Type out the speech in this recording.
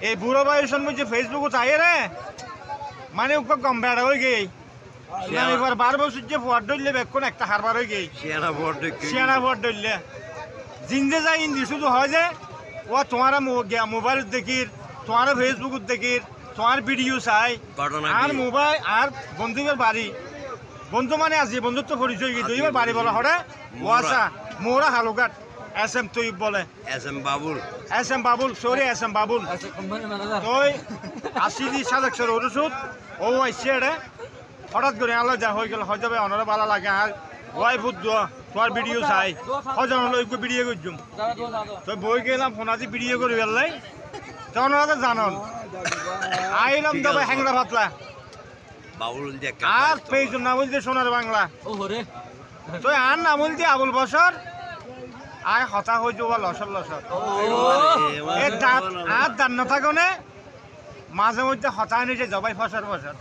এই বুড়ো বয়সের মধ্যে ফেসবুক চাই রে মানে ওকে কম বেড়া হয়ে গেই এবার 12 বছর যে ভোট ধরলে বেক্ষণ একটা হারবার হয়ে গেই সিয়ানা ভোট ধরলে জিন্দে যাই ইন্দি শুধু হয় যে ও তোমার মোবাইল দেখির তোমার ফেসবুক দেখির তোমার ভিডিও চাই আর মোবাইল আর বন্ধুদের বাড়ি বন্ধু মানে আজি বন্ধুত্ব পরিচয় গিয়ে দুইবার বাড়ি বলা হরে ওয়াসা মোরা হালুঘাট SM তুই বলে SM Babul sorry SM Babul তুই আসিদি সাদেকশর ওরসুদ ও আইসে রে হঠাৎ করে আল্লাহ যা হয়ে গেল হয়ে যাবে অনারা ভালো লাগে আর ওয়াই বুধ তোমার ভিডিও চাই হজন হলো ওই ভিডিও করছুম তো বই গেলাম ফোনাতে ভিডিও করে ফেললাই তখন ওরা জানন আইলাম তবে হ্যাংরা পাতলা আর পেয়েছুন না বলতে সোনার বাংলা তো আর না বলতে আবুল বছর আয় হতা হয়ে যাবো লসর লসর এর দাঁত আর দাঁত না থাকনে মাঝে মধ্যে হতা নিয়ে জবাই ফসর ফসর